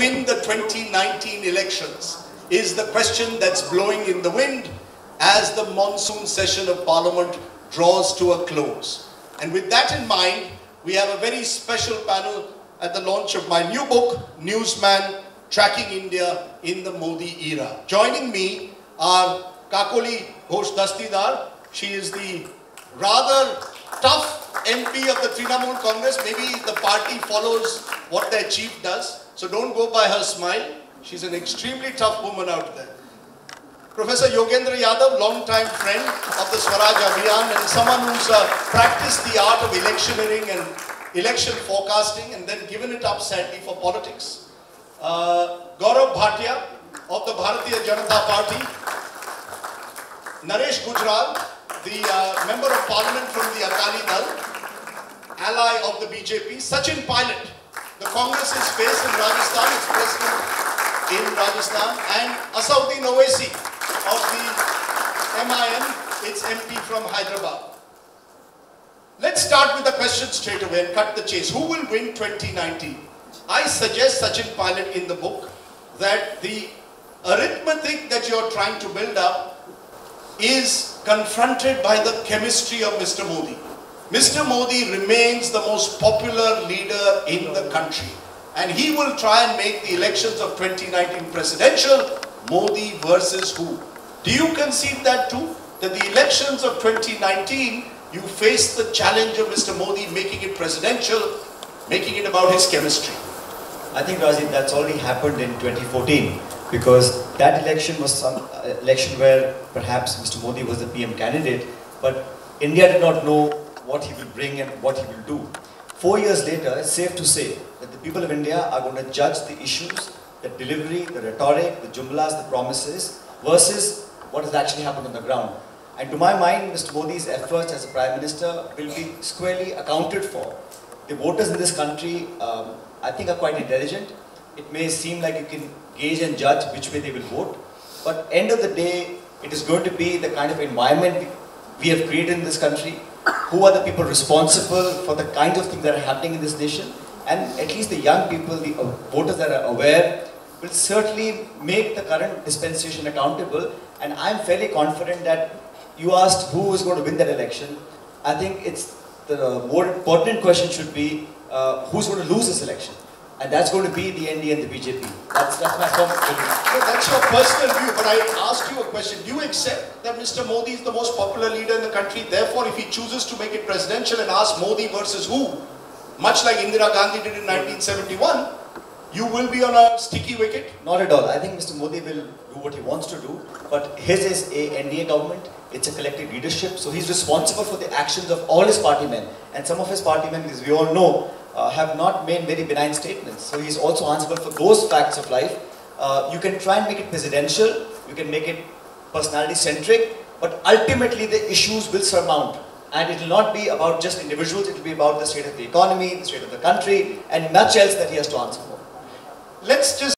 win the 2019 elections is the question that's blowing in the wind as the monsoon session of Parliament draws to a close. And with that in mind, we have a very special panel at the launch of my new book, Newsman, Tracking India in the Modi Era. Joining me are Kakoli Ghosh Dastidar. She is the rather tough MP of the Trinamool Congress. Maybe the party follows what their chief does. So don't go by her smile. She's an extremely tough woman out there. Professor Yogendra Yadav, long-time friend of the Swaraj Abhiyan and someone who's practiced the art of electioneering and election forecasting and then given it up sadly for politics. Gaurav Bhatia of the Bharatiya Janata Party. Naresh Gujral, the Member of Parliament from the Akali Dal, ally of the BJP. Sachin Pilot, the Congress's face in Rajasthan, its president in Rajasthan. And Asauddin Owaisi of the MIM, its MP from Hyderabad. Let's start with the question straight away and cut the chase. Who will win 2019? I suggest, Sachin Pilot, in the book, that the arithmetic that you're trying to build up is confronted by the chemistry of Mr. Modi. Mr. Modi remains the most popular leader in the country. And he will try and make the elections of 2019 presidential, Modi versus who? Do you concede that too? That the elections of 2019, you face the challenge of Mr. Modi making it presidential, making it about his chemistry? I think, Rajdeep, that's already happened in 2014 because that election was some election where perhaps Mr. Modi was the PM candidate, but India did not know what he will bring and what he will do. 4 years later, it's safe to say that the people of India are going to judge the issues, the delivery, the rhetoric, the jumlas, the promises versus what has actually happened on the ground. And to my mind, Mr. Modi's efforts as a Prime Minister will be squarely accounted for. The voters in this country, I think, are quite intelligent. It may seem like you can gauge and judge which way they will vote, but end of the day, it is going to be the kind of environment we have created in this country. Who are the people responsible for the kinds of things that are happening in this nation? And at least the young people, the voters that are aware, will certainly make the current dispensation accountable. And I'm fairly confident that you asked who is going to win that election. I think it's the more important question should be who's going to lose this election. And that's going to be the NDA and the BJP. That's my firm opinion. No, that's your personal view, but I asked you a question. Do you accept that Mr. Modi is the most popular leader in the country? Therefore, if he chooses to make it presidential and ask Modi versus who, much like Indira Gandhi did in 1971, you will be on a sticky wicket? Not at all. I think Mr. Modi will do what he wants to do, but his is a NDA government. It's a collective leadership, so he's responsible for the actions of all his party men. And some of his party men, as we all know, have not made very benign statements. So he's also answerable for those facts of life. You can try and make it presidential, you can make it personality-centric, but ultimately the issues will surmount. And it will not be about just individuals, it will be about the state of the economy, the state of the country, and much else that he has to answer for. Let's just